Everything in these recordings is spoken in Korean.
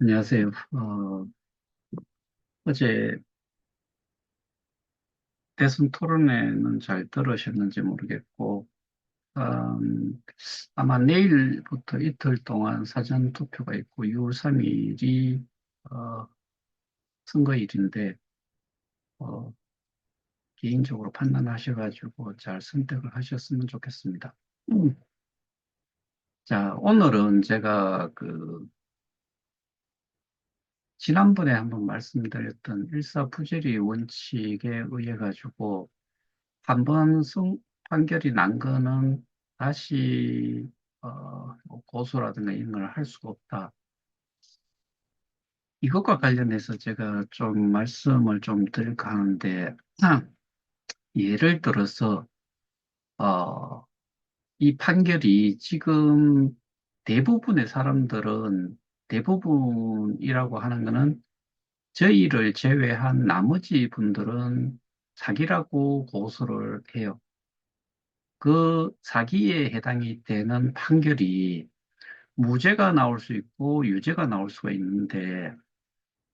안녕하세요. 어제 대선 토론회는 잘 들으셨는지 모르겠고, 음, 아마 내일부터 이틀 동안 사전 투표가 있고, 6월 3일이 선거일인데, 어, 개인적으로 판단하셔가지고 잘 선택을 하셨으면 좋겠습니다. 음. 자, 오늘은 제가 지난번에 한번 말씀드렸던 일사부재리 원칙에 의해 가지고 한번 판결이 난 거는 다시 고소라든가 이런 걸 할 수가 없다. 이것과 관련해서 제가 좀 말씀을 좀 드릴까 하는데, 예를 들어서 어, 이 판결이 지금 대부분의 사람들은, 대부분이라고 하는 거는 저희를 제외한 나머지 분들은 사기라고 고소를 해요. 그 사기에 해당이 되는 판결이 무죄가 나올 수 있고 유죄가 나올 수가 있는데,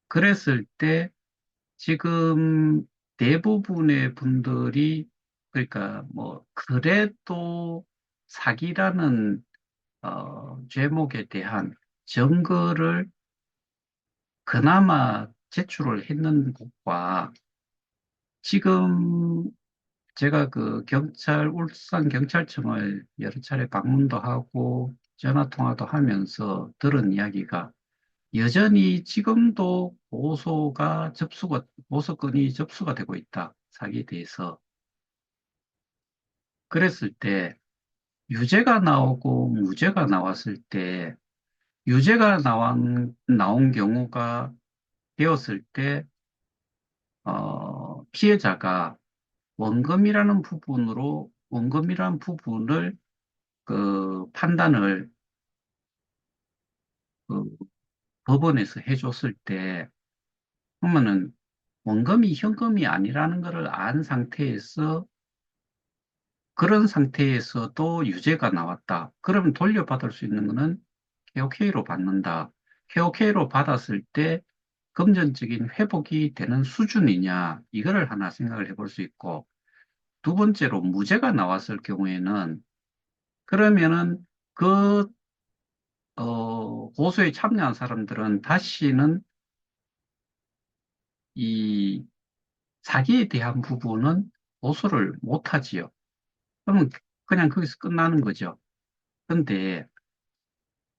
그랬을 때 지금 대부분의 분들이, 그러니까 뭐 그래도 사기라는 죄목에 대한 증거를 그나마 제출을 했는 곳과, 지금 제가 울산 경찰청을 여러 차례 방문도 하고 전화 통화도 하면서 들은 이야기가, 여전히 지금도 고소건이 접수가 되고 있다. 사기에 대해서. 그랬을 때 유죄가 나오고 무죄가 나왔을 때, 나온 경우가 되었을 때, 피해자가 원금이라는 부분을 판단을 그 법원에서 해줬을 때, 그러면은 원금이 현금이 아니라는 것을 안 상태에서, 그런 상태에서도 유죄가 나왔다. 그러면 돌려받을 수 있는 것은 KOK로 받는다. KOK로 받았을 때 금전적인 회복이 되는 수준이냐, 이거를 하나 생각을 해볼 수 있고, 두 번째로 무죄가 나왔을 경우에는, 그러면은 그 고소에 참여한 사람들은 다시는 이 사기에 대한 부분은 고소를 못 하지요. 그러면 그냥 거기서 끝나는 거죠. 근데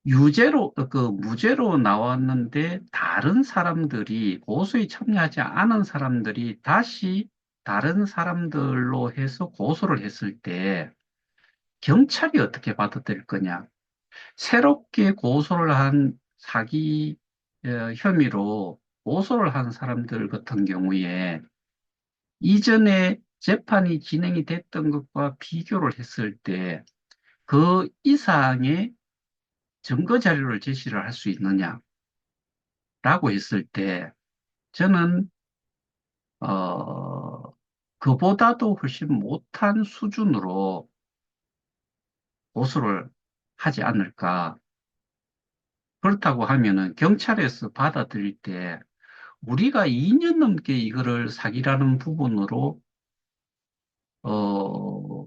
무죄로 나왔는데 다른 사람들이, 고소에 참여하지 않은 사람들이 다시 다른 사람들로 해서 고소를 했을 때 경찰이 어떻게 받아들일 거냐. 새롭게 고소를 한 사기 혐의로 고소를 한 사람들 같은 경우에 이전에 재판이 진행이 됐던 것과 비교를 했을 때 그 이상의 증거 자료를 제시를 할 수 있느냐라고 했을 때, 저는 어, 그보다도 훨씬 못한 수준으로 고소를 하지 않을까. 그렇다고 하면은 경찰에서 받아들일 때, 우리가 2년 넘게 이거를 사기라는 부분으로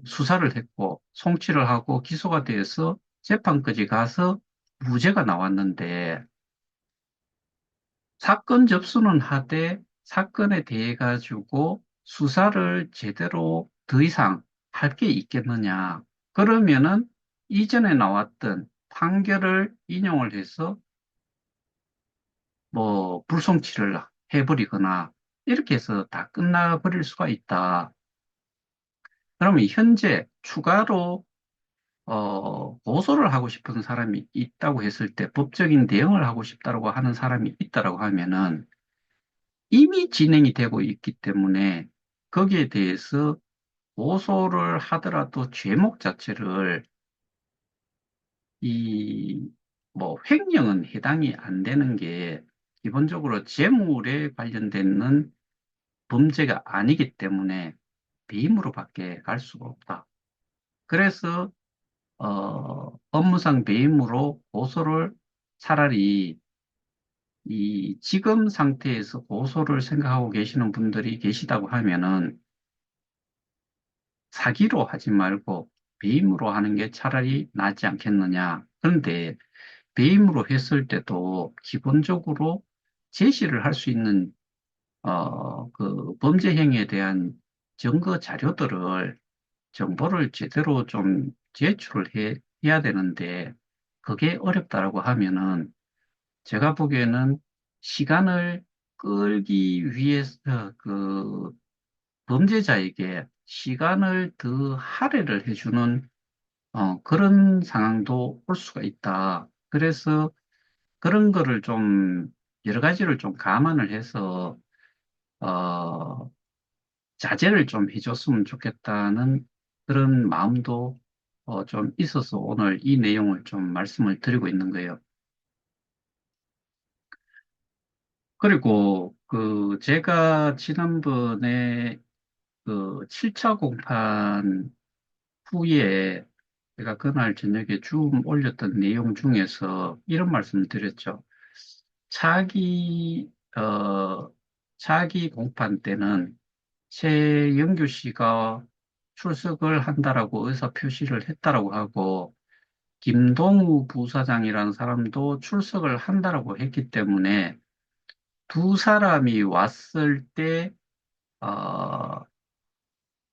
수사를 했고 송치를 하고 기소가 돼서 재판까지 가서 무죄가 나왔는데, 사건 접수는 하되 사건에 대해 가지고 수사를 제대로 더 이상 할 게 있겠느냐. 그러면은 이전에 나왔던 판결을 인용을 해서 뭐 불송치를 해버리거나 이렇게 해서 다 끝나버릴 수가 있다. 그러면 현재 추가로 고소를 하고 싶은 사람이 있다고 했을 때, 법적인 대응을 하고 싶다고 하는 사람이 있다라고 하면은 이미 진행이 되고 있기 때문에, 거기에 대해서 고소를 하더라도 죄목 자체를 이 뭐 횡령은 해당이 안 되는 게, 기본적으로 재물에 관련되는 범죄가 아니기 때문에 배임으로밖에 갈 수가 없다. 그래서 업무상 배임으로 고소를 차라리 이 지금 상태에서 고소를 생각하고 계시는 분들이 계시다고 하면은 사기로 하지 말고 배임으로 하는 게 차라리 낫지 않겠느냐. 그런데 배임으로 했을 때도 기본적으로 제시를 할 수 있는 그 범죄 행위에 대한 증거 자료들을 정보를 제대로 좀 해야 되는데 그게 어렵다라고 하면은 제가 보기에는 시간을 끌기 위해서 그 범죄자에게 시간을 더 할애를 해주는 그런 상황도 올 수가 있다. 그래서 그런 거를 좀 여러 가지를 좀 감안을 해서 어, 자제를 좀 해줬으면 좋겠다는 그런 마음도 좀 있어서 오늘 이 내용을 좀 말씀을 드리고 있는 거예요. 그리고 그 제가 지난번에 그 7차 공판 후에 제가 그날 저녁에 줌 올렸던 내용 중에서 이런 말씀을 드렸죠. 차기, 차기 공판 때는 최영규 씨가 출석을 한다라고 의사 표시를 했다라고 하고, 김동우 부사장이라는 사람도 출석을 한다라고 했기 때문에 두 사람이 왔을 때, 어,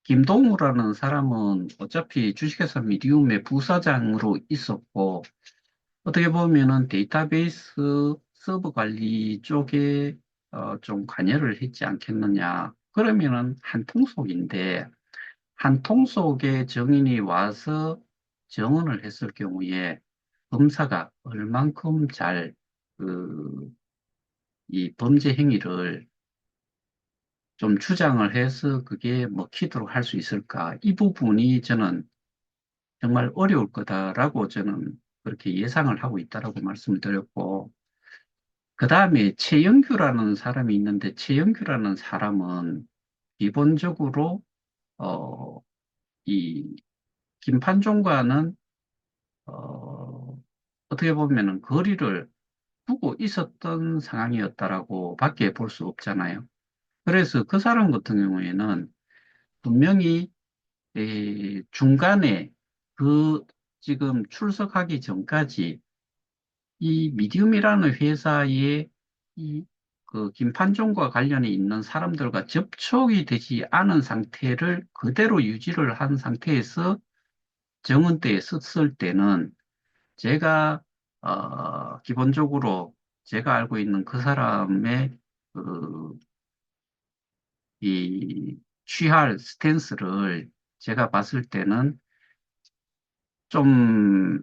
김동우라는 사람은 어차피 주식회사 미디움의 부사장으로 있었고, 어떻게 보면은 데이터베이스 서버 관리 쪽에 좀 관여를 했지 않겠느냐. 그러면은 한 통속인데, 한 통속의 정인이 와서 정언을 했을 경우에 검사가 얼만큼 잘, 그, 이 범죄 행위를 좀 주장을 해서 그게 먹히도록 할 수 있을까? 이 부분이 저는 정말 어려울 거다라고 저는 그렇게 예상을 하고 있다라고 말씀을 드렸고, 그 다음에 최영규라는 사람이 있는데, 최영규라는 사람은 기본적으로, 어, 이 김판종과는, 어떻게 보면은 거리를 두고 있었던 상황이었다라고 밖에 볼 수 없잖아요. 그래서 그 사람 같은 경우에는 분명히 중간에 그 지금 출석하기 전까지 이 미디움이라는 회사에 이 그 김판종과 관련이 있는 사람들과 접촉이 되지 않은 상태를 그대로 유지를 한 상태에서 정은대에 썼을 때는 제가 기본적으로 제가 알고 있는 그 사람의 그 이 취할 스탠스를 제가 봤을 때는 좀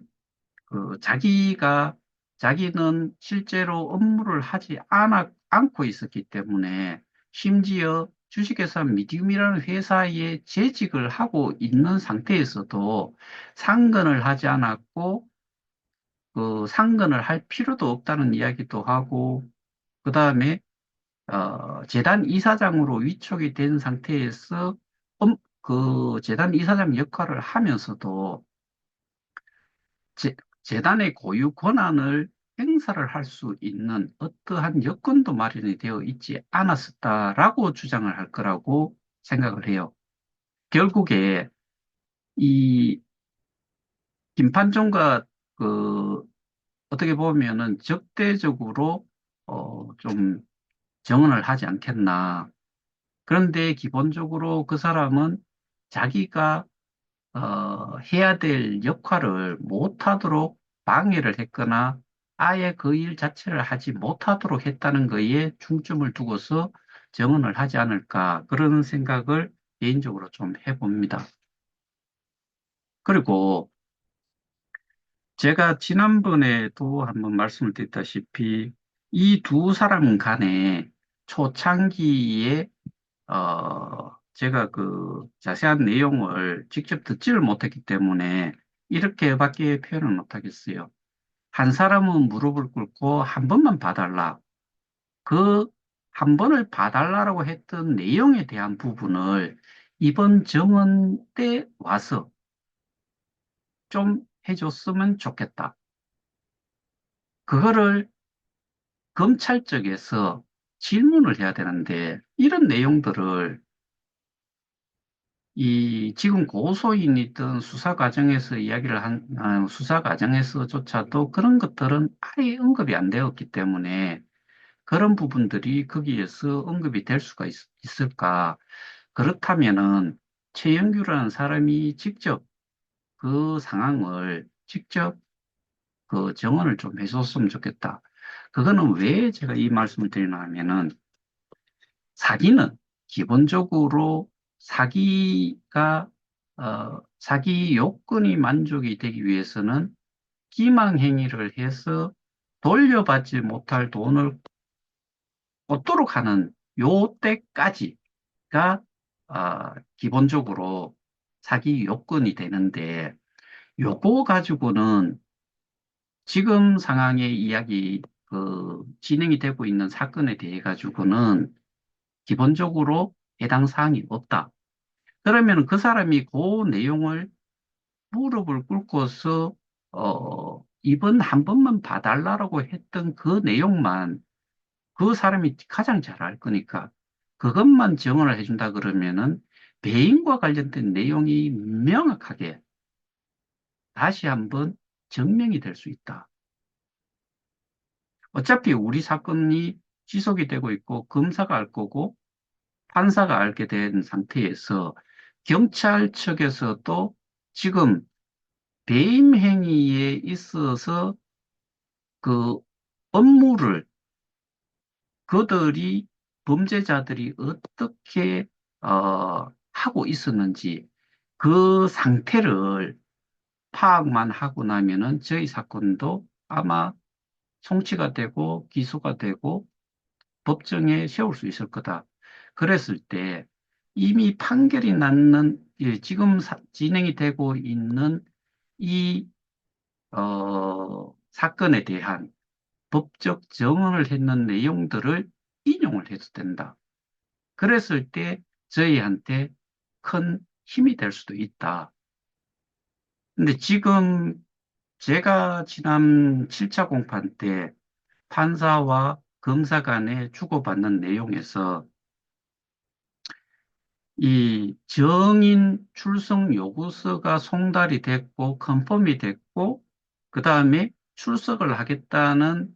자기는 실제로 업무를 하지 않고 있었기 때문에 심지어 주식회사 미디움이라는 회사에 재직을 하고 있는 상태에서도 상근을 하지 않았고 그 상근을 할 필요도 없다는 이야기도 하고 그 다음에 재단 이사장으로 위촉이 된 상태에서 그 재단 이사장 역할을 하면서도 재, 재단의 고유 권한을 행사를 할 수 있는 어떠한 여건도 마련이 되어 있지 않았었다라고 주장을 할 거라고 생각을 해요. 결국에 이 김판종과 그 어떻게 보면은 적대적으로 좀 정언을 하지 않겠나. 그런데 기본적으로 그 사람은 자기가 해야 될 역할을 못하도록 방해를 했거나 아예 그 일 자체를 하지 못하도록 했다는 거에 중점을 두고서 정언을 하지 않을까 그런 생각을 개인적으로 좀 해봅니다. 그리고 제가 지난번에도 한번 말씀을 드렸다시피 이 두 사람 간에 초창기에 제가 그 자세한 내용을 직접 듣지를 못했기 때문에 이렇게밖에 표현을 못하겠어요. 한 사람은 무릎을 꿇고 한 번만 봐달라. 그 한 번을 봐달라고 했던 내용에 대한 부분을 이번 정원 때 와서 좀 해줬으면 좋겠다. 그거를 검찰 쪽에서 질문을 해야 되는데 이런 내용들을 이 지금 고소인이든 수사 과정에서 수사 과정에서조차도 그런 것들은 아예 언급이 안 되었기 때문에 그런 부분들이 거기에서 언급이 될 수가 을까? 그렇다면은 최영규라는 사람이 직접 그 상황을 직접 그 정언을 좀 해줬으면 좋겠다. 그거는 왜 제가 이 말씀을 드리나 하면은 사기는 기본적으로 사기 요건이 만족이 되기 위해서는 기망행위를 해서 돌려받지 못할 돈을 얻도록 하는 요 때까지가 기본적으로 사기 요건이 되는데 요거 가지고는 지금 상황의 이야기 진행이 되고 있는 사건에 대해 가지고는 기본적으로 해당 사항이 없다. 그러면 그 사람이 그 내용을 무릎을 꿇고서 이번 한 번만 봐달라고 했던 그 내용만 그 사람이 가장 잘 알 거니까 그것만 증언을 해준다 그러면은 배임과 관련된 내용이 명확하게 다시 한번 증명이 될 수 있다. 어차피 우리 사건이 지속이 되고 있고 검사가 알 거고 판사가 알게 된 상태에서 경찰 측에서도 지금 배임 행위에 있어서 그 업무를 그들이 범죄자들이 어떻게 하고 있었는지 그 상태를 파악만 하고 나면은 저희 사건도 아마 송치가 되고 기소가 되고 법정에 세울 수 있을 거다. 그랬을 때 이미 판결이 났는 지금 진행이 되고 있는 이 사건에 대한 법적 정언을 했는 내용들을 인용을 해도 된다. 그랬을 때 저희한테 큰 힘이 될 수도 있다. 근데 지금 제가 지난 7차 공판 때 판사와 검사 간에 주고받는 내용에서 이 정인 출석 요구서가 송달이 됐고 컨펌이 됐고 그 다음에 출석을 하겠다는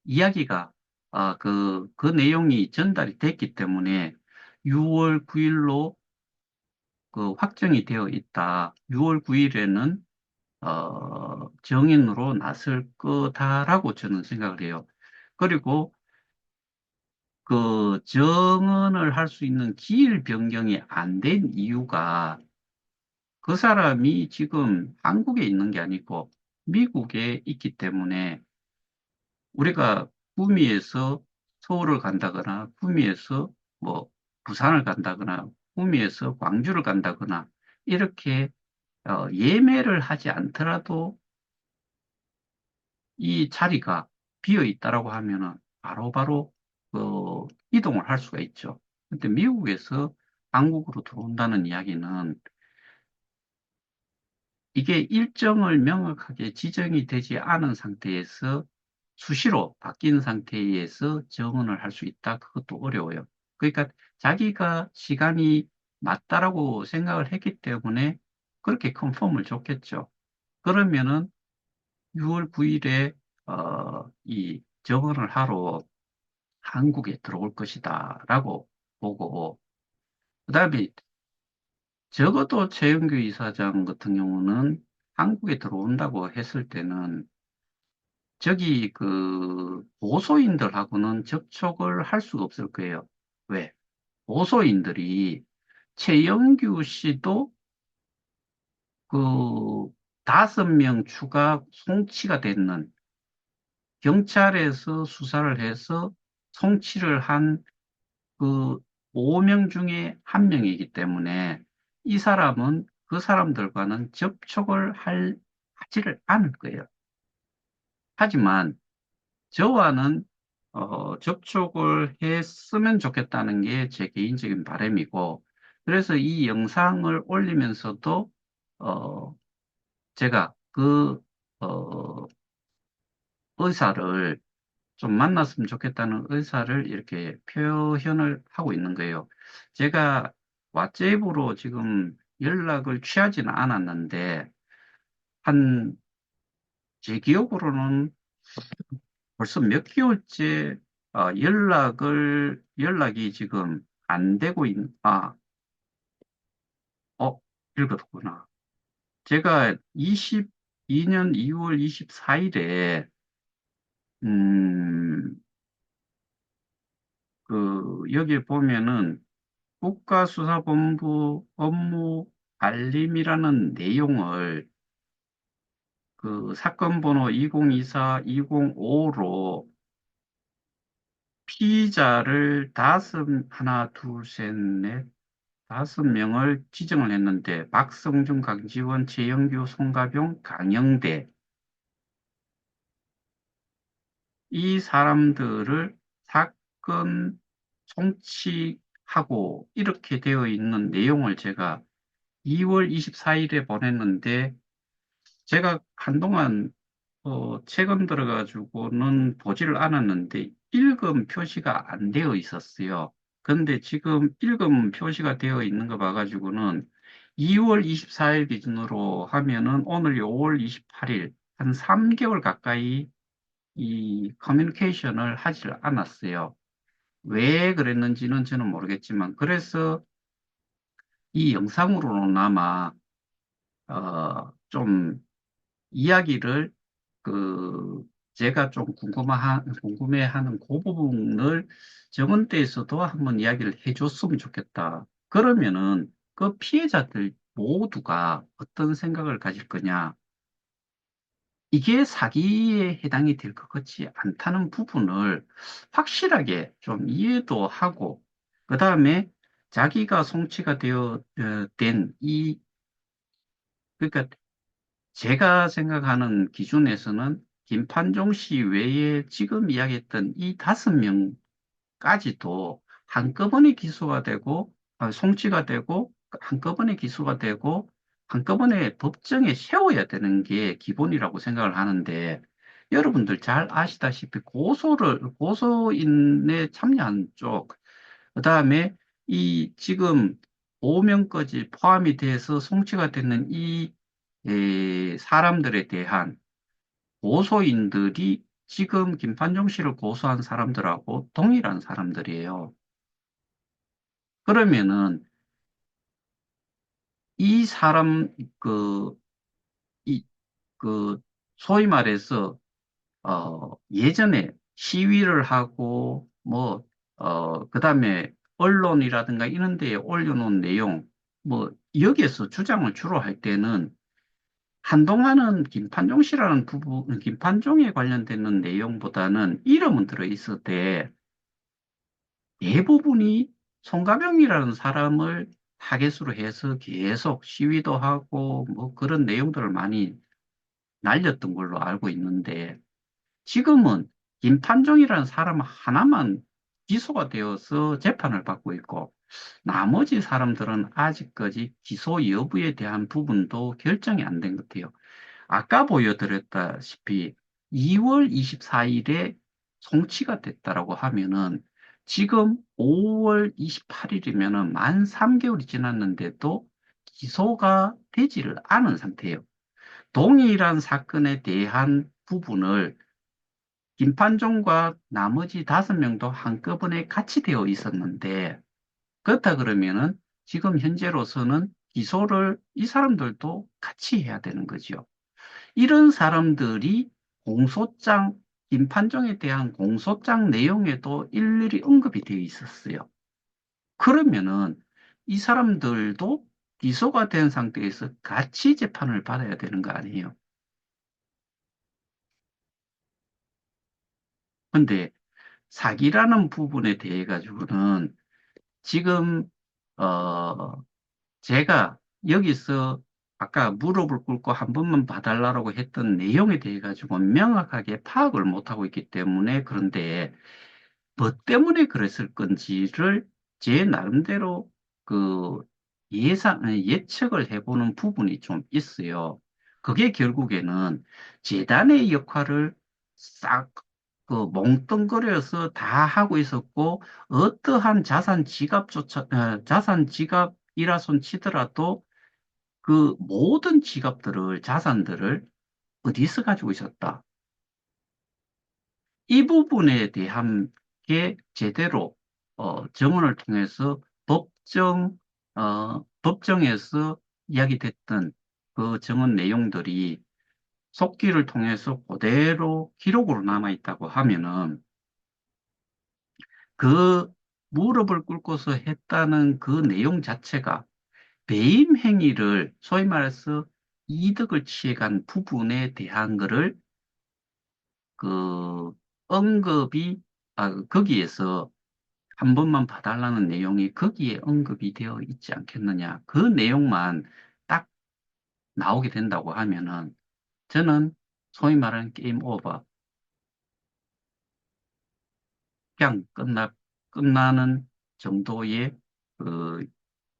이야기가 그 내용이 전달이 됐기 때문에 6월 9일로 그 확정이 되어 있다. 6월 9일에는 정인으로 나설 거다라고 저는 생각을 해요. 그리고 그 정언을 할 수 있는 기일 변경이 안 된 이유가 그 사람이 지금 한국에 있는 게 아니고 미국에 있기 때문에 우리가 구미에서 서울을 간다거나 구미에서 뭐 부산을 간다거나 구미에서 광주를 간다거나 이렇게 예매를 하지 않더라도 이 자리가 비어 있다라고 하면은 바로바로 이동을 할 수가 있죠. 근데 미국에서 한국으로 들어온다는 이야기는 이게 일정을 명확하게 지정이 되지 않은 상태에서 수시로 바뀐 상태에서 정언을 할 수 있다. 그것도 어려워요. 그러니까 자기가 시간이 맞다라고 생각을 했기 때문에 그렇게 컨펌을 줬겠죠. 그러면은 6월 9일에 이 정언을 하러 한국에 들어올 것이다라고 보고 그다음에 적어도 최영규 이사장 같은 경우는 한국에 들어온다고 했을 때는 저기 그 보소인들하고는 접촉을 할 수가 없을 거예요. 왜? 보소인들이 최영규 씨도 그 5명 추가 송치가 됐는 경찰에서 수사를 해서 송치를 한 그 5명 중에 한 명이기 때문에 이 사람은 그 사람들과는 하지를 않을 거예요. 하지만 저와는 접촉을 했으면 좋겠다는 게 제 개인적인 바람이고, 그래서 이 영상을 올리면서도 어, 제가 그 어, 의사를 좀 만났으면 좋겠다는 의사를 이렇게 표현을 하고 있는 거예요. 제가 왓츠앱으로 지금 연락을 취하지는 않았는데, 한, 제 기억으로는 벌써 몇 개월째 연락이 지금 안 되고 어, 읽었구나. 제가 22년 2월 24일에, 여기에 보면은 국가수사본부 업무 알림이라는 내용을 그 사건 번호 2024-2055로 피의자를 하나, 둘, 셋, 넷, 5명을 지정을 했는데, 박성준, 강지원, 최영규, 송가병, 강영대, 이 사람들을 사건 송치하고 이렇게 되어 있는 내용을 제가 2월 24일에 보냈는데, 제가 한동안 최근 들어가지고는 보지를 않았는데 읽음 표시가 안 되어 있었어요. 근데 지금 읽음 표시가 되어 있는 거 봐가지고는 2월 24일 기준으로 하면은 오늘이 5월 28일, 한 3개월 가까이 이 커뮤니케이션을 하질 않았어요. 왜 그랬는지는 저는 모르겠지만, 그래서 이 영상으로나마 좀 이야기를 그 제가 좀 궁금해하는 그 부분을 정원대에서도 한번 이야기를 해줬으면 좋겠다. 그러면은 그 피해자들 모두가 어떤 생각을 가질 거냐? 이게 사기에 해당이 될 것 같지 않다는 부분을 확실하게 좀 이해도 하고, 그 다음에 자기가 송치가 된 그러니까 제가 생각하는 기준에서는 김판종 씨 외에 지금 이야기했던 이 5명까지도 한꺼번에 기소가 되고, 송치가 되고, 한꺼번에 기소가 되고, 한꺼번에 법정에 세워야 되는 게 기본이라고 생각을 하는데, 여러분들 잘 아시다시피 고소인에 참여한 쪽, 그 다음에 이 지금 5명까지 포함이 돼서 송치가 되는 사람들에 대한 고소인들이 지금 김판종 씨를 고소한 사람들하고 동일한 사람들이에요. 그러면은 이 사람 이, 그 소위 말해서 예전에 시위를 하고 그다음에 언론이라든가 이런 데에 올려놓은 내용 여기에서 주장을 주로 할 때는 한동안은 김판종 씨라는 김판종에 관련되는 내용보다는 이름은 들어있었대. 대부분이 송가병이라는 사람을 타겟으로 해서 계속 시위도 하고 그런 내용들을 많이 날렸던 걸로 알고 있는데, 지금은 김판종이라는 사람 하나만 기소가 되어서 재판을 받고 있고, 나머지 사람들은 아직까지 기소 여부에 대한 부분도 결정이 안 된 것 같아요. 아까 보여드렸다시피 2월 24일에 송치가 됐다라고 하면은 지금 5월 28일이면은 만 3개월이 지났는데도 기소가 되지를 않은 상태예요. 동일한 사건에 대한 부분을 김판종과 나머지 5명도 한꺼번에 같이 되어 있었는데, 그렇다 그러면은 지금 현재로서는 기소를 이 사람들도 같이 해야 되는 거죠. 이런 사람들이 공소장, 김판정에 대한 공소장 내용에도 일일이 언급이 되어 있었어요. 그러면은 이 사람들도 기소가 된 상태에서 같이 재판을 받아야 되는 거 아니에요. 근데 사기라는 부분에 대해 가지고는 지금, 어, 제가 여기서 아까 무릎을 꿇고 한 번만 봐달라고 했던 내용에 대해 가지고 명확하게 파악을 못하고 있기 때문에, 그런데 뭐 때문에 그랬을 건지를 제 나름대로 그 예측을 해보는 부분이 좀 있어요. 그게 결국에는 재단의 역할을 싹 그 몽뚱그려서 다 하고 있었고 어떠한 자산 지갑이라 손 치더라도 그 모든 자산들을 어디서 가지고 있었다. 이 부분에 대한 게 제대로 정원을 통해서 법정에서 이야기됐던 그 정원 내용들이 속기를 통해서 그대로 기록으로 남아 있다고 하면은 그 무릎을 꿇고서 했다는 그 내용 자체가 배임 행위를 소위 말해서 이득을 취해간 부분에 대한 거를 그 언급이 거기에서 한 번만 봐달라는 내용이 거기에 언급이 되어 있지 않겠느냐. 그 내용만 딱 나오게 된다고 하면은 저는 소위 말하는 게임 오버, 그냥 끝나는 정도의 그,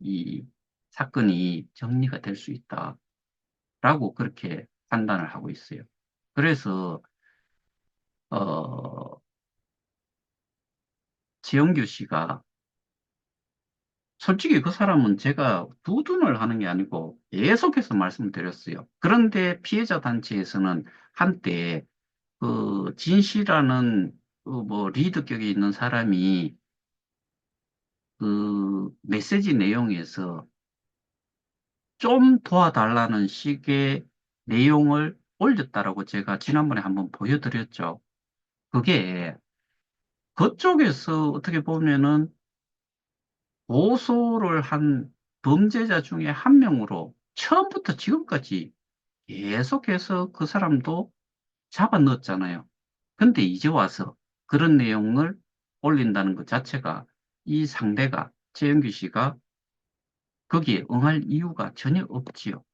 이 사건이 정리가 될 수 있다라고 그렇게 판단을 하고 있어요. 그래서, 어, 지영규 씨가 솔직히 그 사람은 제가 두둔을 하는 게 아니고 계속해서 말씀을 드렸어요. 그런데 피해자 단체에서는 한때 그 진씨라는 그뭐 리더격이 있는 사람이 그 메시지 내용에서 좀 도와달라는 식의 내용을 올렸다라고 제가 지난번에 한번 보여드렸죠. 그게 그쪽에서 어떻게 보면은 고소를 한 범죄자 중에 한 명으로 처음부터 지금까지 계속해서 그 사람도 잡아 넣었잖아요. 근데 이제 와서 그런 내용을 올린다는 것 자체가 이 상대가 최영규 씨가 거기에 응할 이유가 전혀 없지요.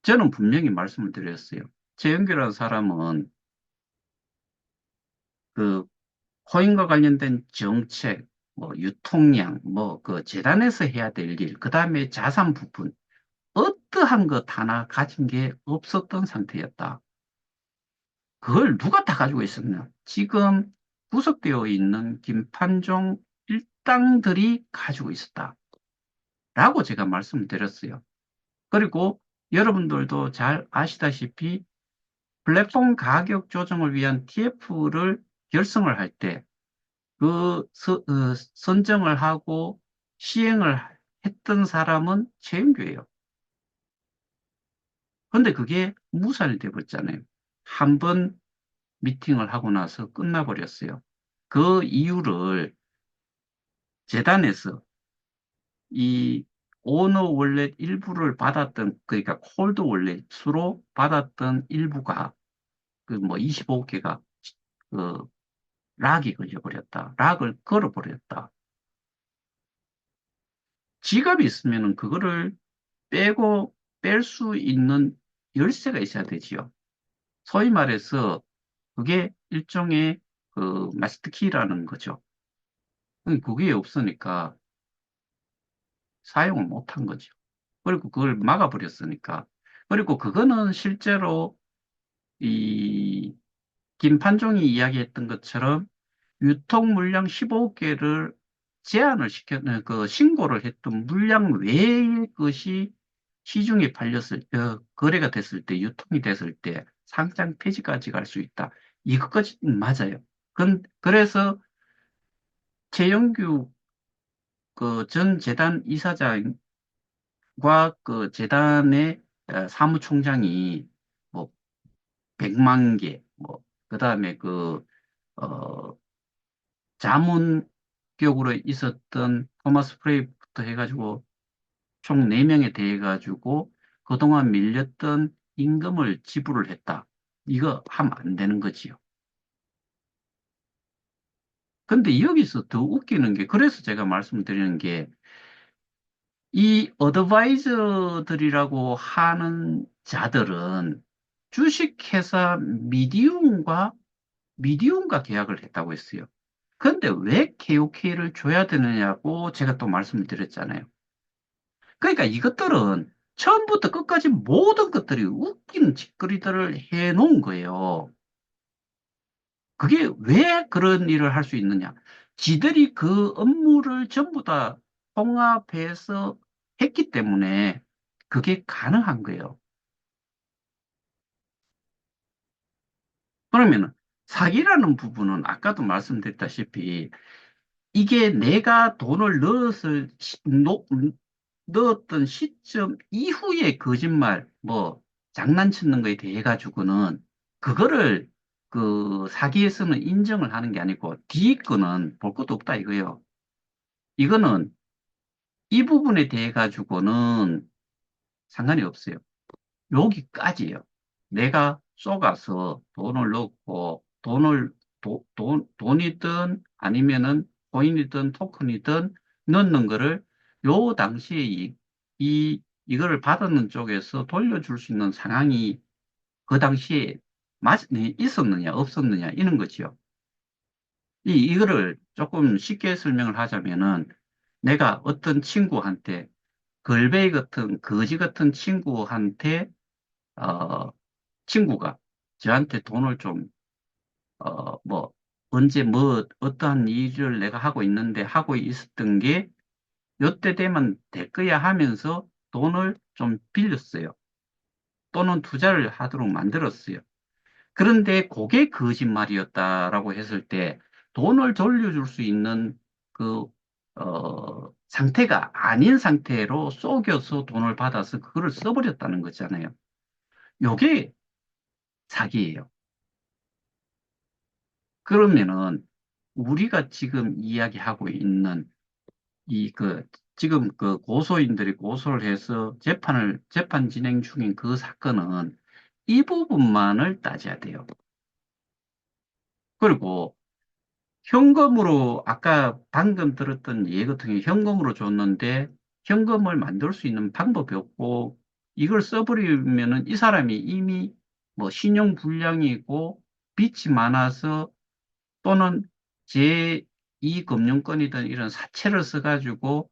저는 분명히 말씀을 드렸어요. 최영규라는 사람은 그 코인과 관련된 정책, 뭐 유통량, 뭐 그 재단에서 해야 될 일, 그 다음에 자산 부분, 어떠한 것 하나 가진 게 없었던 상태였다. 그걸 누가 다 가지고 있었냐? 지금 구속되어 있는 김판종 일당들이 가지고 있었다. 라고 제가 말씀을 드렸어요. 그리고 여러분들도 잘 아시다시피 플랫폼 가격 조정을 위한 TF를 결성을 할 때 그 선정을 하고 시행을 했던 사람은 최영규예요. 그런데 그게 무산이 돼버렸잖아요. 한 번 미팅을 하고 나서 끝나버렸어요. 그 이유를 재단에서 이 오너 월렛 일부를 받았던, 그러니까 콜드 월렛으로 받았던 일부가 그 뭐 25개가 그 락이 걸려버렸다. 락을 걸어버렸다. 지갑이 있으면은 그거를 빼고 뺄 수 있는 열쇠가 있어야 되지요. 소위 말해서 그게 일종의 그 마스터키라는 거죠. 그게 없으니까 사용을 못한 거죠. 그리고 그걸 막아버렸으니까. 그리고 그거는 실제로 이 김판종이 이야기했던 것처럼 유통 물량 15개를 제한을 그 신고를 했던 물량 외의 것이 시중에 거래가 됐을 때, 유통이 됐을 때 상장 폐지까지 갈 수 있다. 이것까지 맞아요. 그래서 최영규 그 전 재단 이사장과 그 재단의 사무총장이 뭐 100만 개, 뭐, 그 다음에 어, 자문격으로 있었던 토마스 프레이부터 해가지고 총 4명에 대해 가지고 그동안 밀렸던 임금을 지불을 했다. 이거 하면 안 되는 거지요. 근데 여기서 더 웃기는 게, 그래서 제가 말씀드리는 게, 이 어드바이저들이라고 하는 자들은 주식회사 미디움과 계약을 했다고 했어요. 그런데 왜 KOK를 줘야 되느냐고 제가 또 말씀을 드렸잖아요. 그러니까 이것들은 처음부터 끝까지 모든 것들이 웃기는 짓거리들을 해 놓은 거예요. 그게 왜 그런 일을 할 수 있느냐? 지들이 그 업무를 전부 다 통합해서 했기 때문에 그게 가능한 거예요. 그러면 사기라는 부분은 아까도 말씀드렸다시피 이게 내가 돈을 넣었던 시점 이후의 거짓말, 뭐, 장난치는 거에 대해 가지고는 그거를 그 사기에서는 인정을 하는 게 아니고 뒤에 거는 볼 것도 없다 이거예요. 이거는 이 부분에 대해 가지고는 상관이 없어요. 여기까지예요. 내가 속아서 돈을 넣고 돈이든 아니면은 코인이든 토큰이든 넣는 거를 요 당시에 이거를 받는 쪽에서 돌려줄 수 있는 상황이 그 당시에 있었느냐 없었느냐 이런 거지요. 이거를 조금 쉽게 설명을 하자면은 내가 어떤 친구한테 걸베이 같은 거지 같은 친구한테 어, 친구가 저한테 돈을 좀, 뭐, 언제 뭐, 어떠한 일을 내가 하고 있는데 하고 있었던 게 요때 되면 될 거야 하면서 돈을 좀 빌렸어요. 또는 투자를 하도록 만들었어요. 그런데 그게 거짓말이었다라고 했을 때 돈을 돌려줄 수 있는 그, 상태가 아닌 상태로 속여서 돈을 받아서 그거를 써버렸다는 거잖아요. 요게 사기예요. 그러면은 우리가 지금 이야기하고 있는 지금 그 고소인들이 고소를 해서 재판 진행 중인 그 사건은 이 부분만을 따져야 돼요. 그리고 현금으로 아까 방금 들었던 예기 같은 경우 현금으로 줬는데 현금을 만들 수 있는 방법이 없고 이걸 써버리면은 이 사람이 이미 뭐 신용 불량이고 빚이 많아서 또는 제2금융권이든 이런 사채를 써가지고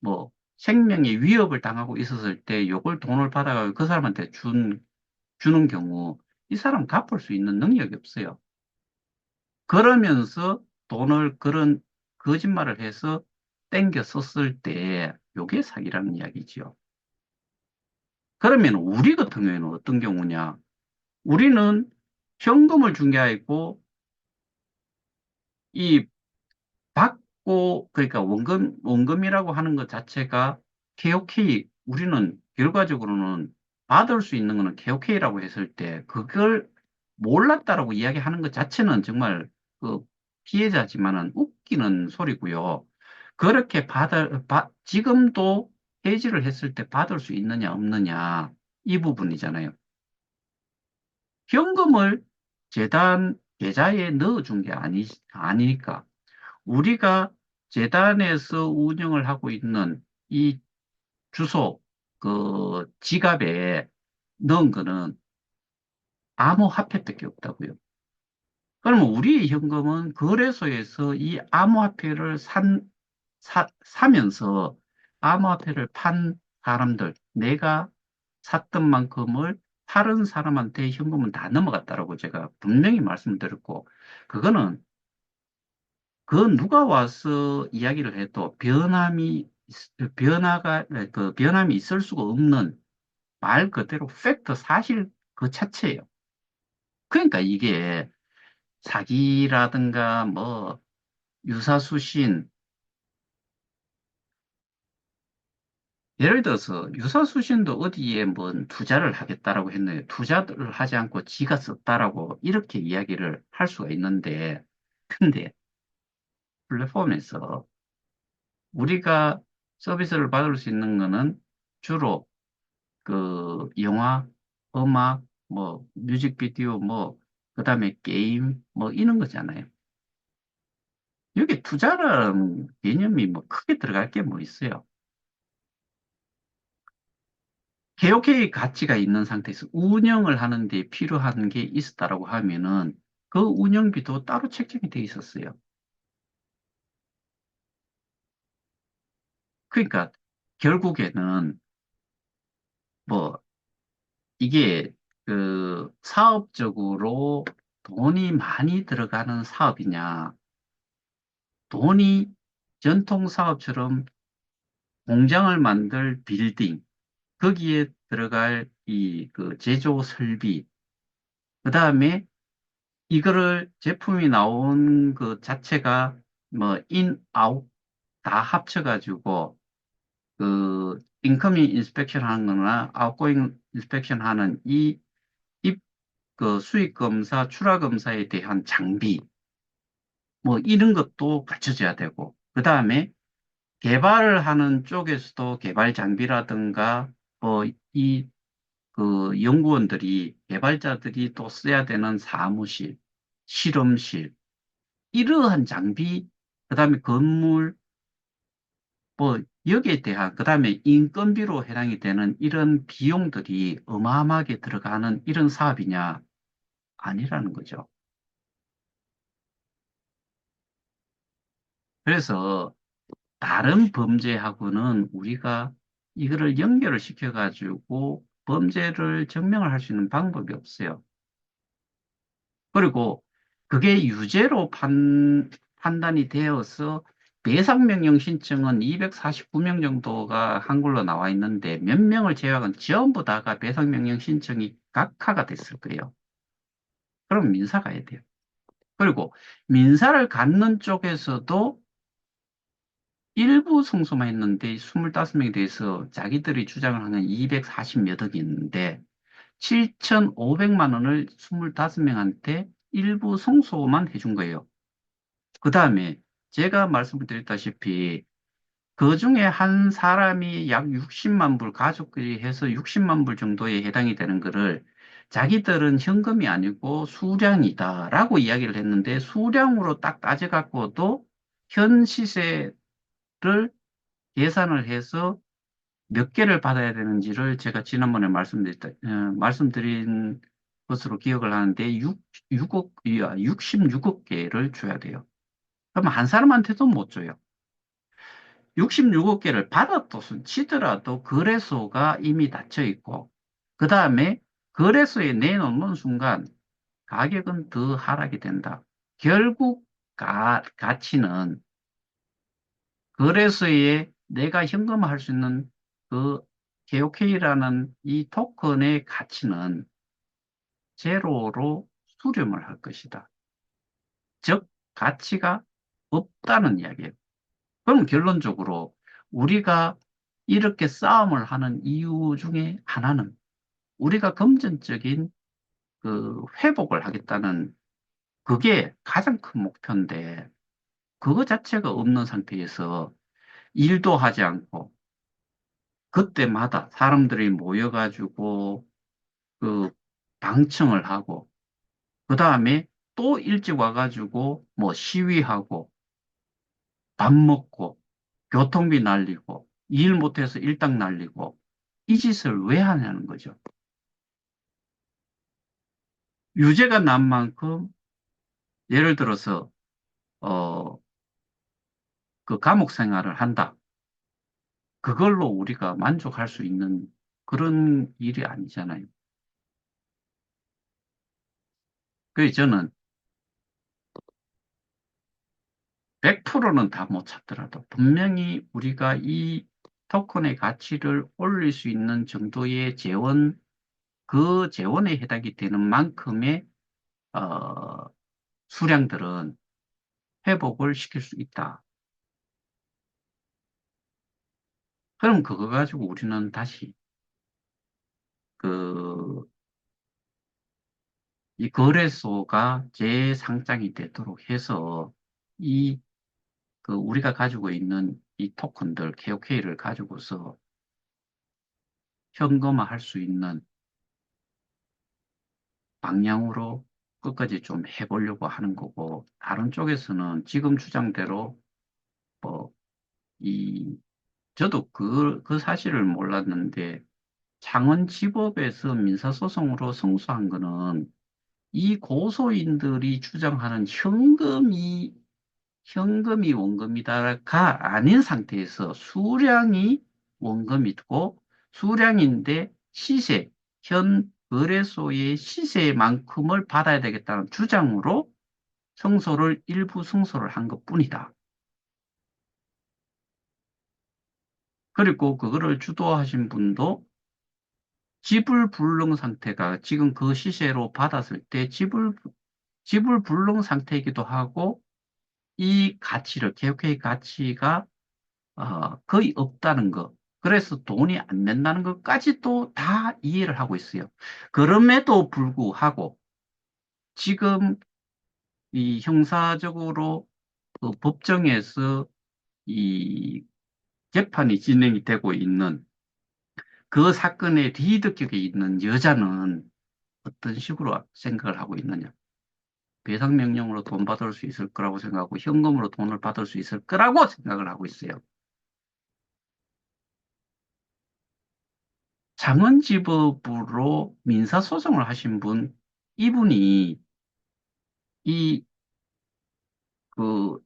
뭐 생명의 위협을 당하고 있었을 때 요걸 돈을 받아가지고 그 사람한테 주는 경우 이 사람 갚을 수 있는 능력이 없어요. 그러면서 돈을 그런 거짓말을 해서 땡겨 썼을 때 요게 사기라는 이야기지요. 그러면 우리 같은 경우에는 어떤 경우냐? 우리는 현금을 준 게 아니고 이 받고, 그러니까 원금이라고 하는 것 자체가 KOK, 우리는 결과적으로는 받을 수 있는 거는 KOK라고 했을 때, 그걸 몰랐다라고 이야기하는 것 자체는 정말 그 피해자지만은 웃기는 소리고요. 그렇게 지금도 해지를 했을 때 받을 수 있느냐, 없느냐, 이 부분이잖아요. 현금을 재단 계좌에 넣어준 게 아니니까. 우리가 재단에서 운영을 하고 있는 이 주소, 그 지갑에 넣은 거는 암호화폐밖에 없다고요. 그러면 우리의 현금은 거래소에서 이 암호화폐를 사면서 암호화폐를 판 사람들, 내가 샀던 만큼을 다른 사람한테 현금은 다 넘어갔다라고 제가 분명히 말씀드렸고, 그거는 그 누가 와서 이야기를 해도 변함이 있을 수가 없는 말 그대로 팩트 사실 그 자체예요. 그러니까 이게 사기라든가 뭐 유사수신, 예를 들어서 유사수신도 어디에 뭐 투자를 하겠다라고 했는데 투자를 하지 않고 지가 썼다라고 이렇게 이야기를 할 수가 있는데, 근데 플랫폼에서 우리가 서비스를 받을 수 있는 거는 주로 그 영화, 음악, 뭐 뮤직비디오, 뭐 그다음에 게임, 뭐 이런 거잖아요. 여기 투자라는 개념이 뭐 크게 들어갈 게 뭐 있어요. KOK 가치가 있는 상태에서 운영을 하는 데 필요한 게 있었다라고 하면은 그 운영비도 따로 책정이 돼 있었어요. 그러니까 결국에는 뭐, 이게 사업적으로 돈이 많이 들어가는 사업이냐, 돈이 전통 사업처럼 공장을 만들 빌딩, 거기에 들어갈 제조 설비, 그 다음에 이거를 제품이 나온 그 자체가 뭐 인, 아웃 다 합쳐가지고 인커밍 인스펙션 하는 거나 아웃고잉 인스펙션 하는 수익 검사, 출하 검사에 대한 장비, 뭐 이런 것도 갖춰져야 되고, 그 다음에 개발을 하는 쪽에서도 개발 장비라든가, 뭐 연구원들이, 개발자들이 또 써야 되는 사무실, 실험실, 이러한 장비, 그 다음에 건물, 뭐, 여기에 대한, 그 다음에 인건비로 해당이 되는 이런 비용들이 어마어마하게 들어가는 이런 사업이냐? 아니라는 거죠. 그래서 다른 범죄하고는 우리가 이거를 연결을 시켜가지고 범죄를 증명을 할 수 있는 방법이 없어요. 그리고 그게 유죄로 판단이 되어서 배상명령 신청은 249명 정도가 한글로 나와 있는데 몇 명을 제외하고는 전부 다가 배상명령 신청이 각하가 됐을 거예요. 그럼 민사 가야 돼요. 그리고 민사를 갖는 쪽에서도 일부 승소만 했는데 25명에 대해서 자기들이 주장을 하는 240 몇 억이 있는데 7,500만 원을 25명한테 일부 승소만 해준 거예요. 그 다음에 제가 말씀을 드렸다시피 그 중에 한 사람이 약 60만 불, 가족들이 해서 60만 불 정도에 해당이 되는 거를 자기들은 현금이 아니고 수량이다라고 이야기를 했는데 수량으로 딱 따져갖고도 현 시세를 계산을 해서 몇 개를 받아야 되는지를 제가 지난번에 말씀드린 것으로 기억을 하는데 6억, 66억 개를 줘야 돼요. 그럼 한 사람한테도 못 줘요. 66억 개를 받았도 치더라도 거래소가 이미 닫혀 있고, 그 다음에 거래소에 내놓는 순간 가격은 더 하락이 된다. 결국 가치는 거래소에 내가 현금화할 수 있는 그 KOK라는 이 토큰의 가치는 제로로 수렴을 할 것이다. 즉, 가치가 없다는 이야기예요. 그럼 결론적으로 우리가 이렇게 싸움을 하는 이유 중에 하나는 우리가 금전적인 회복을 하겠다는 그게 가장 큰 목표인데 그거 자체가 없는 상태에서 일도 하지 않고 그때마다 사람들이 모여가지고 그 방청을 하고 그 다음에 또 일찍 와가지고 뭐 시위하고 밥 먹고 교통비 날리고 일 못해서 일당 날리고 이 짓을 왜 하냐는 거죠. 유죄가 난 만큼 예를 들어서 어, 그 감옥 생활을 한다. 그걸로 우리가 만족할 수 있는 그런 일이 아니잖아요. 그래서 저는 100%는 다 못 찾더라도 분명히 우리가 이 토큰의 가치를 올릴 수 있는 정도의 그 재원에 해당이 되는 만큼의 어, 수량들은 회복을 시킬 수 있다. 그럼 그거 가지고 우리는 다시 그, 이 거래소가 재상장이 되도록 해서 이 우리가 가지고 있는 이 토큰들, KOK를 가지고서 현금화할 수 있는 방향으로 끝까지 좀 해보려고 하는 거고, 다른 쪽에서는 지금 주장대로 뭐, 이, 저도 그 사실을 몰랐는데, 창원지법에서 민사소송으로 승소한 거는 이 고소인들이 주장하는 현금이 원금이다가 아닌 상태에서 수량이 원금이고 수량인데 시세, 현 거래소의 시세만큼을 받아야 되겠다는 주장으로 일부 승소를 한 것뿐이다. 그리고 그거를 주도하신 분도 지불 불능 상태가 지금 그 시세로 받았을 때 지불 불능 상태이기도 하고 이 가치를, 개국의 가치가 거의 없다는 것. 그래서 돈이 안 낸다는 것까지도 다 이해를 하고 있어요. 그럼에도 불구하고 지금 이 형사적으로 그 법정에서 이 재판이 진행이 되고 있는 그 사건의 리드격에 있는 여자는 어떤 식으로 생각을 하고 있느냐. 배상 명령으로 돈 받을 수 있을 거라고 생각하고 현금으로 돈을 받을 수 있을 거라고 생각을 하고 있어요. 창원지법으로 민사소송을 하신 분, 이분이 이, 그,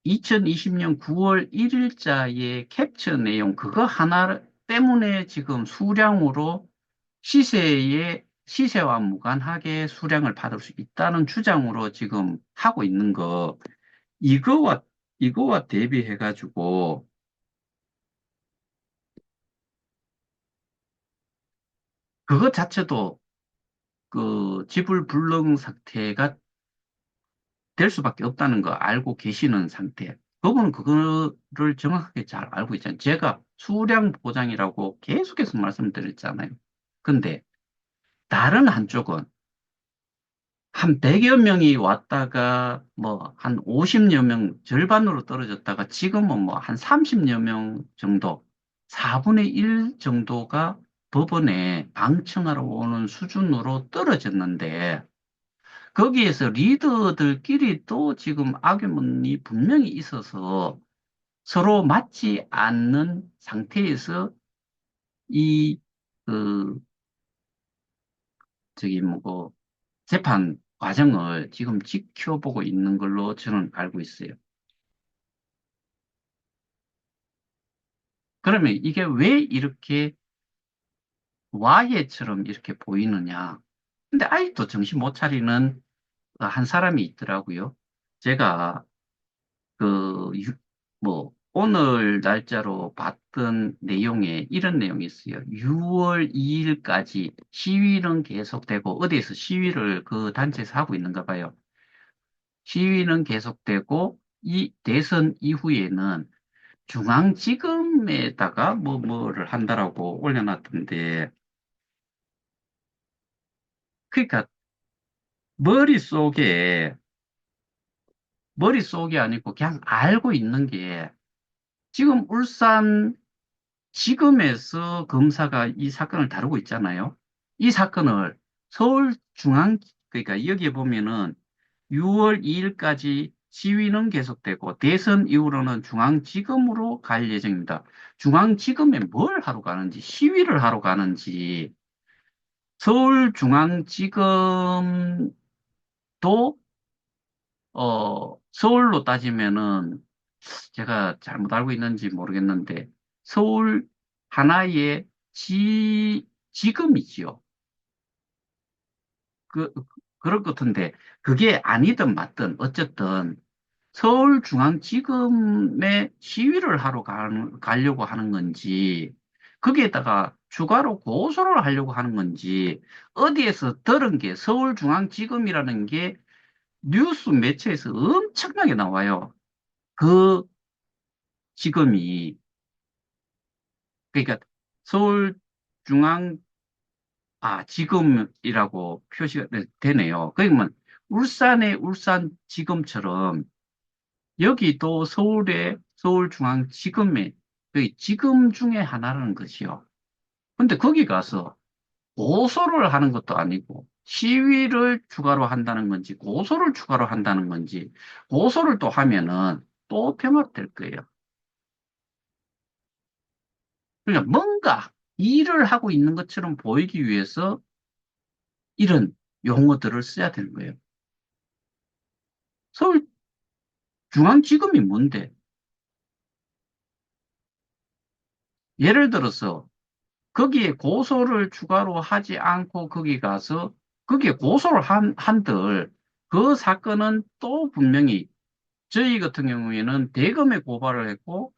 2020년 9월 1일자의 캡처 내용, 그거 하나 때문에 지금 수량으로 시세와 무관하게 수량을 받을 수 있다는 주장으로 지금 하고 있는 거, 이거와, 이거와 대비해가지고, 그것 자체도 그 지불 불능 상태가 될 수밖에 없다는 거 알고 계시는 상태. 그분은 그거를 정확하게 잘 알고 있잖아요. 제가 수량 보장이라고 계속해서 말씀드렸잖아요. 근데 다른 한쪽은 한 100여 명이 왔다가 뭐 한 50여 명 절반으로 떨어졌다가 지금은 뭐 한 30여 명 정도, 4분의 1 정도가 법원에 방청하러 오는 수준으로 떨어졌는데 거기에서 리더들끼리 또 지금 악유문이 분명히 있어서 서로 맞지 않는 상태에서 이, 그, 뭐, 재판 과정을 지금 지켜보고 있는 걸로 저는 알고 있어요. 그러면 이게 왜 이렇게 와해처럼 이렇게 보이느냐? 근데 아직도 정신 못 차리는 한 사람이 있더라고요. 제가 그, 오늘 날짜로 봤던 내용에 이런 내용이 있어요. 6월 2일까지 시위는 계속되고, 어디에서 시위를 그 단체에서 하고 있는가 봐요. 시위는 계속되고, 이 대선 이후에는 중앙지검에다가 뭐를 한다라고 올려놨던데, 그러니까 머릿속에, 머릿속이 아니고 그냥 알고 있는 게, 지금 울산 지검에서 검사가 이 사건을 다루고 있잖아요. 이 사건을 서울중앙, 그러니까 여기에 보면은 6월 2일까지 시위는 계속되고 대선 이후로는 중앙지검으로 갈 예정입니다. 중앙지검에 뭘 하러 가는지, 시위를 하러 가는지, 서울중앙지검도, 서울로 따지면은 제가 잘못 알고 있는지 모르겠는데, 서울 하나의 지금이지요. 그, 그럴 것 같은데, 그게 아니든 맞든, 어쨌든, 서울중앙지검에 시위를 하러 가려고 하는 건지, 거기에다가 추가로 고소를 하려고 하는 건지, 어디에서 들은 게 서울중앙지검이라는 게 뉴스 매체에서 엄청나게 나와요. 그 지검이, 그러니까 서울중앙 지금이라고 표시가 되네요. 그러면 울산의 울산지검처럼 여기도 서울의 서울중앙지검의 그 지검 중에 하나라는 것이요. 근데 거기 가서 고소를 하는 것도 아니고 시위를 추가로 한다는 건지 고소를 추가로 한다는 건지 고소를 또 하면은 또 병합될 거예요. 그러니까 뭔가 일을 하고 있는 것처럼 보이기 위해서 이런 용어들을 써야 되는 거예요. 서울중앙지검이 뭔데? 예를 들어서 거기에 고소를 추가로 하지 않고 거기 가서 거기에 고소를 한들 그 사건은 또 분명히 저희 같은 경우에는 대검에 고발을 했고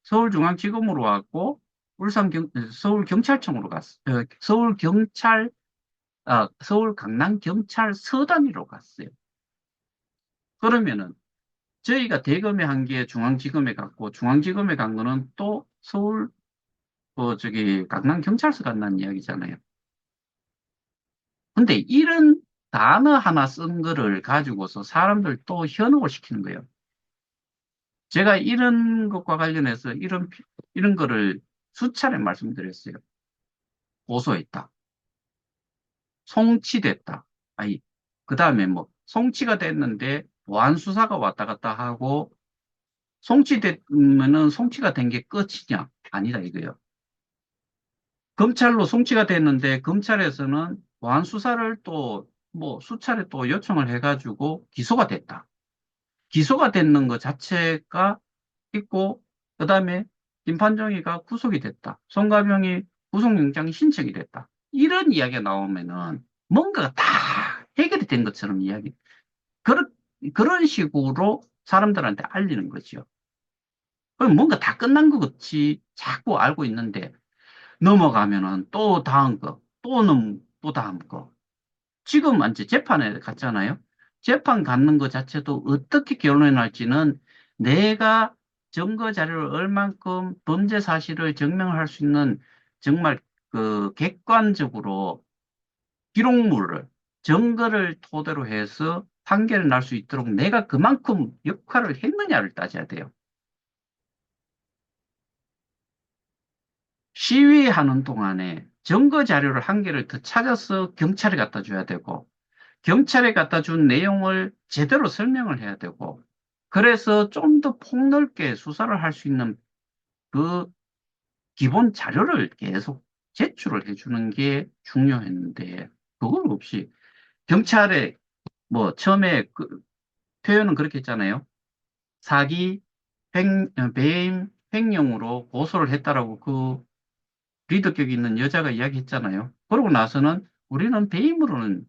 서울중앙지검으로 왔고 서울경찰청으로 갔어요. 서울 강남경찰서단위로 갔어요. 그러면은 저희가 대검에 한 게 중앙지검에 갔고 중앙지검에 간 거는 또 서울 저기 강남경찰서 간다는 이야기잖아요. 근데 이런 단어 하나 쓴 거를 가지고서 사람들 또 현혹을 시키는 거예요. 제가 이런 것과 관련해서 이런 거를 수차례 말씀드렸어요. 고소했다. 송치됐다. 아니, 그 다음에 뭐, 송치가 됐는데, 보안 수사가 왔다 갔다 하고, 송치되면은 송치가 된 게 끝이냐? 아니다, 이거요. 검찰로 송치가 됐는데, 검찰에서는 보안 수사를 또, 뭐, 수차례 또 요청을 해가지고 기소가 됐다. 기소가 됐는 것 자체가 있고, 그 다음에 김판정이가 구속이 됐다. 송가병이 구속영장이 신청이 됐다. 이런 이야기가 나오면은 뭔가가 다 해결이 된 것처럼 그런, 그런 식으로 사람들한테 알리는 거죠. 그럼 뭔가 다 끝난 것 같이 자꾸 알고 있는데 넘어가면은 또 다음 거, 또 다음 거. 지금 이제 재판에 갔잖아요. 재판 갖는 것 자체도 어떻게 결론이 날지는 내가 증거 자료를 얼만큼 범죄 사실을 증명할 수 있는 정말 그 객관적으로 기록물을, 증거를 토대로 해서 판결을 날 수 있도록 내가 그만큼 역할을 했느냐를 따져야 돼요. 시위하는 동안에 증거 자료를 한 개를 더 찾아서 경찰에 갖다 줘야 되고, 경찰에 갖다 준 내용을 제대로 설명을 해야 되고, 그래서 좀 더 폭넓게 수사를 할 수 있는 그 기본 자료를 계속 제출을 해주는 게 중요했는데, 그걸 없이 경찰에 뭐 처음에 그 표현은 그렇게 했잖아요. 사기, 배임, 횡령으로 고소를 했다라고 그 리더격이 있는 여자가 이야기했잖아요. 그러고 나서는 우리는 배임으로는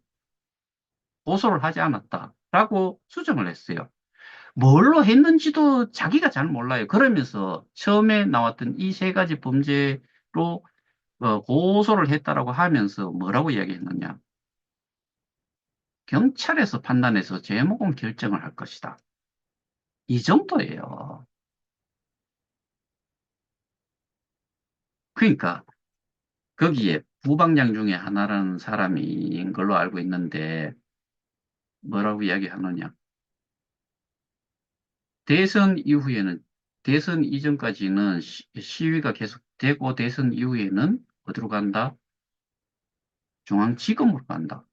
고소를 하지 않았다라고 수정을 했어요. 뭘로 했는지도 자기가 잘 몰라요. 그러면서 처음에 나왔던 이 세 가지 범죄로 고소를 했다라고 하면서 뭐라고 이야기했느냐. 경찰에서 판단해서 제목은 결정을 할 것이다. 이 정도예요. 그러니까 거기에 부방장 중에 하나라는 사람인 걸로 알고 있는데 뭐라고 이야기하느냐. 대선 이후에는 대선 이전까지는 시위가 계속되고 대선 이후에는 어디로 간다? 중앙지검으로 간다.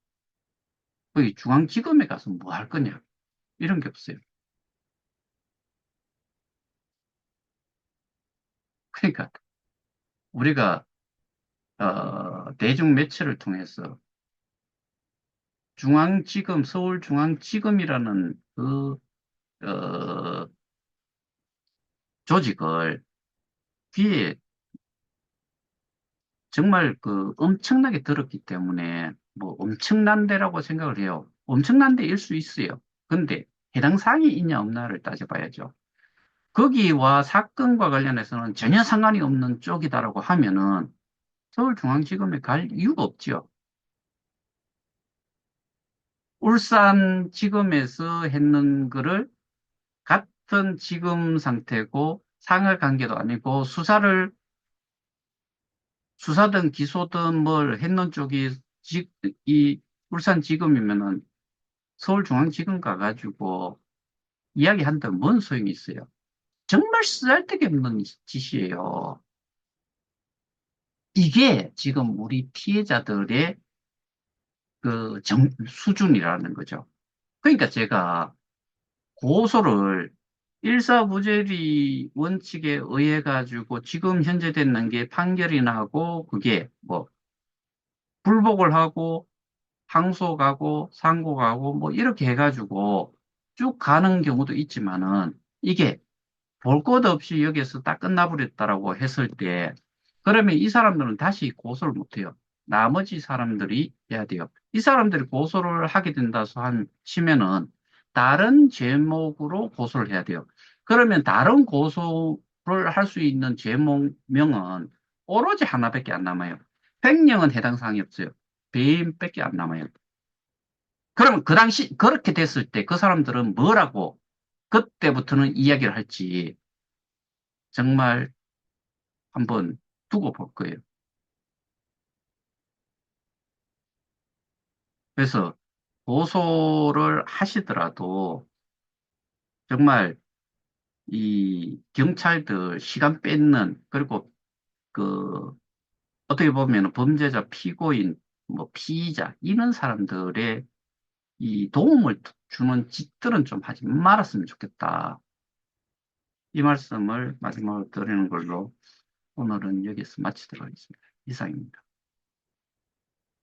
거기 중앙지검에 가서 뭐 할 거냐? 이런 게 없어요. 그러니까 우리가 대중 매체를 통해서 서울중앙지검이라는 그 어, 조직을 귀에 정말 그 엄청나게 들었기 때문에 뭐 엄청난 데라고 생각을 해요. 엄청난 데일 수 있어요. 근데 해당 사항이 있냐 없냐를 따져봐야죠. 거기와 사건과 관련해서는 전혀 상관이 없는 쪽이다라고 하면은 서울중앙지검에 갈 이유가 없죠. 울산지검에서 했는 거를 같은 지금 상태고 상할 관계도 아니고 수사든 기소든 뭘 했는 쪽이 이 울산지검이면은 서울중앙지검 가가지고 이야기한다면 뭔 소용이 있어요? 정말 쓰잘데기 없는 짓이에요. 이게 지금 우리 피해자들의 그 수준이라는 거죠. 그러니까 제가 고소를 일사부재리 원칙에 의해 가지고 지금 현재 됐는 게 판결이 나고 그게 뭐 불복을 하고 항소 가고 상고 가고 뭐 이렇게 해가지고 쭉 가는 경우도 있지만은 이게 볼 것 없이 여기서 딱 끝나버렸다라고 했을 때 그러면 이 사람들은 다시 고소를 못 해요. 나머지 사람들이 해야 돼요. 이 사람들이 고소를 하게 된다서 한 치면은 다른 제목으로 고소를 해야 돼요. 그러면 다른 고소를 할 수 있는 제목명은 오로지 하나밖에 안 남아요. 횡령은 해당 사항이 없어요. 배임밖에 안 남아요. 그러면 그 당시 그렇게 됐을 때 그 사람들은 뭐라고 그때부터는 이야기를 할지 정말 한번 두고 볼 거예요. 그래서 고소를 하시더라도 정말 이 경찰들 시간 뺏는 그리고 그 어떻게 보면 범죄자 피고인 뭐 피의자 이런 사람들의 이 도움을 주는 짓들은 좀 하지 말았으면 좋겠다. 이 말씀을 마지막으로 드리는 걸로 오늘은 여기서 마치도록 하겠습니다. 이상입니다.